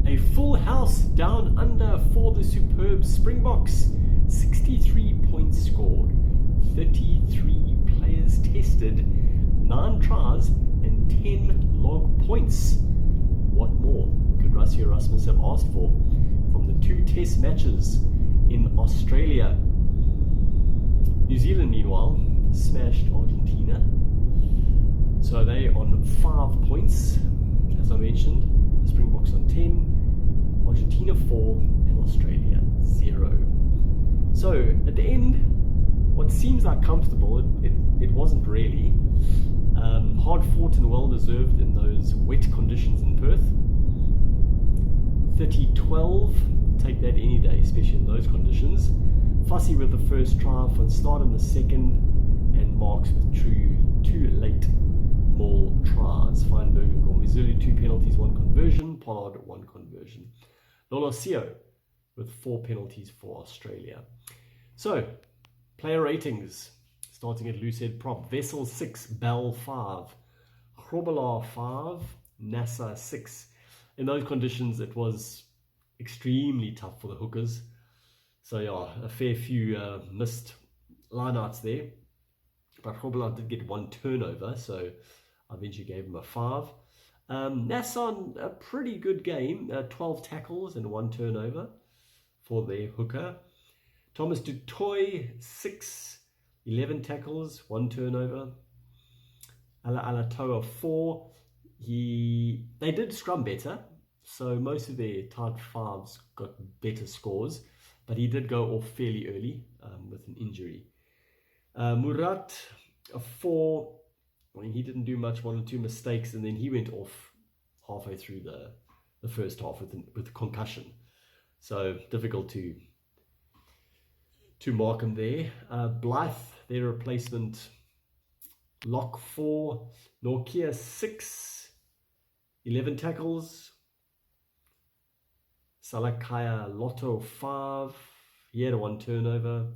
A full house down under for the superb Springboks. 63 points scored, 33 players tested, 9 tries and 10 log points. What more could Rassie Erasmus have asked for from the 2 test matches in Australia? New Zealand, meanwhile, smashed Argentina. So they on 5 points, as I mentioned. The Springboks on 10, Argentina 4, and Australia 0. So at the end, what seems like comfortable, it wasn't really. Hard fought and well deserved in those wet conditions in Perth. 30-12, take that any day, especially in those conditions. Fussy with the first try, Van Start in the second, and Marks with two late maul tries. Feinberg and Gormizuli, 2 penalties, 1 conversion. Pollard, 1 conversion. Lolosio with 4 penalties for Australia. So, player ratings, starting at loosehead prop. Vessel 6, Bell 5, Grobelaar 5, NASA 6. In those conditions, it was extremely tough for the hookers. So yeah, a fair few missed lineouts there. But Grobelaar did get 1 turnover, so I eventually gave him a 5. Nassan, a pretty good game, 12 tackles and 1 turnover for their hooker. Thomas du Toit, 6, 11 tackles, 1 turnover. Ala Alatoa, 4. They did scrum better, so most of their tight 5s got better scores, but he did go off fairly early with an injury. Murat, a 4. I mean, he didn't do much, 1 or 2 mistakes, and then he went off halfway through the first half with concussion. So difficult to mark him there. Blythe, their replacement, Lock 4, Norkia 6, 11 tackles. Salakaya Lotto 5, he had a 1 turnover.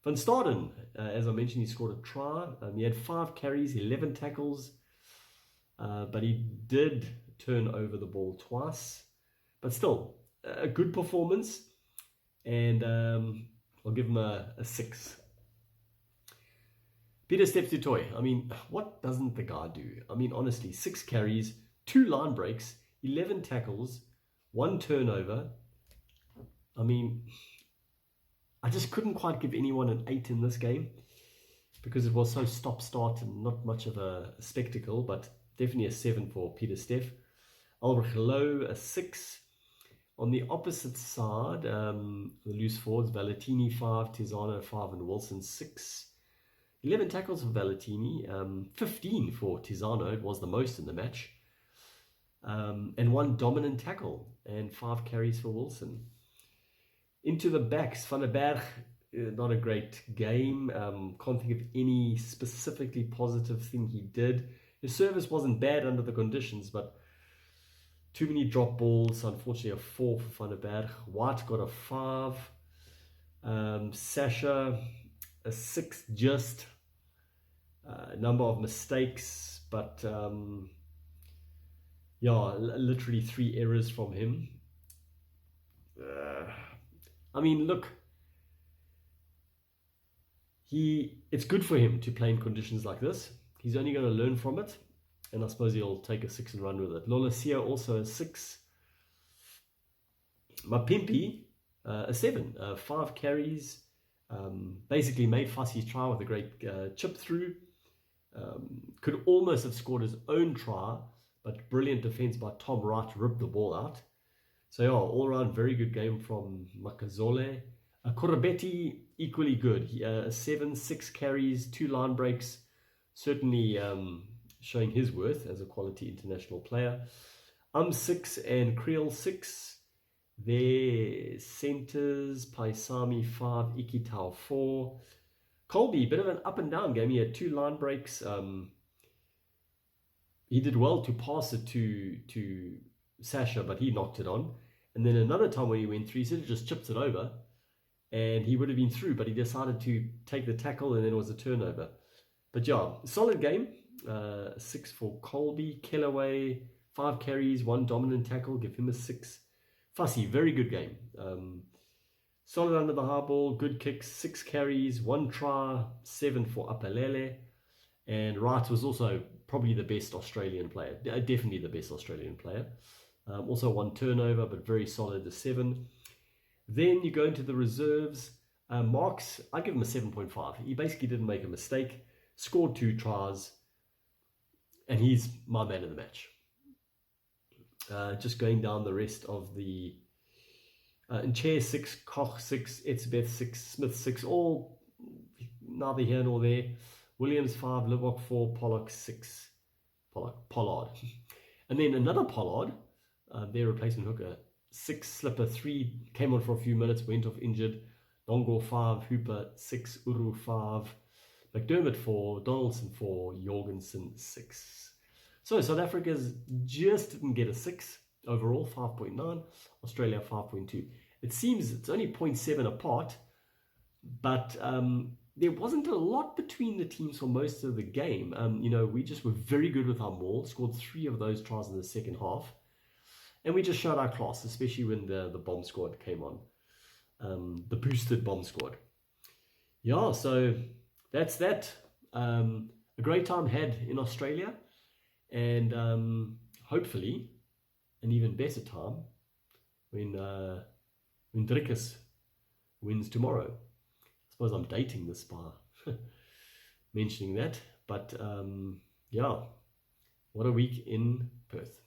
Van Staden, as I mentioned, he scored a try. He had 5 carries, 11 tackles, but he did turn over the ball twice. But still, a good performance, and I'll give him a 6. Pieter-Steph du Toit, I mean, what doesn't the guy do? I mean, honestly, 6 carries, 2 line breaks, 11 tackles, 1 turnover. I mean, I just couldn't quite give anyone an 8 in this game because it was so stop-start and not much of a spectacle, but definitely a 7 for Pieter-Steph. Ulrich Lowe, a 6. On the opposite side, the loose forwards, Valentini 5, Tiziano 5, and Wilson 6. 11 tackles for Valentini, 15 for Tiziano, it was the most in the match. And 1 dominant tackle, and 5 carries for Wilson. Into the backs, Van der Berg, not a great game. Can't think of any specifically positive thing he did. His service wasn't bad under the conditions, but too many drop balls. Unfortunately, a 4 for Van der Berg. White got a 5. Sasha, a 6 just. Number of mistakes, but yeah, literally 3 errors from him. I mean, look, it's good for him to play in conditions like this. He's only going to learn from it, and I suppose he'll take a 6 and run with it. Lolosio also a 6. Mapimpi, a 7. 5 carries. Basically made Fussy's try with a great chip through. Could almost have scored his own try, but brilliant defense by Tom Wright ripped the ball out. So yeah, all around very good game from Makazole. Korobetti, equally good. A 7, 6 carries, 2 line breaks. Certainly showing his worth as a quality international player. 6 and Creel 6. Their centers, Paisami 5, Ikitau 4. Colby, bit of an up and down game. He had 2 line breaks. He did well to pass it to Sasha, but he knocked it on. And then another time when he went through, he said he just chipped it over, and he would have been through, but he decided to take the tackle, and then it was a turnover. But yeah, solid game. 6 for Colby. Kellaway, 5 carries, 1 dominant tackle, give him a 6. Fussy, very good game. Solid under the high ball, good kicks, 6 carries, 1 try, 7 for Apalele. And Wright was also probably the best Australian player, definitely the best Australian player. Also 1 turnover, but very solid, the 7. Then you go into the reserves. Marks, I give him a 7.5. He basically didn't make a mistake, scored 2 tries, and he's my man of the match. Just going down the rest of the in chair 6, Koch 6, Etzebeth 6, Smith 6, all neither here nor there. Williams 5, Livok 4, Pollock 6, Pollard. And then another Pollard, their replacement hooker, 6, Slipper 3, came on for a few minutes, went off injured. Dongor 5, Hooper 6, Uru 5, McDermott 4, Donaldson 4, Jorgensen 6. So South Africa's just didn't get a 6 overall, 5.9, Australia 5.2. It seems it's only 0.7 apart, but there wasn't a lot between the teams for most of the game. We just were very good with our maul, scored 3 of those tries in the second half, and we just showed our class, especially when the bomb squad came on, the boosted bomb squad. Yeah, so that's that. A great time had in Australia, and hopefully an even better time when Drickus wins tomorrow. I suppose I'm dating this by mentioning that, but yeah, what a week in Perth.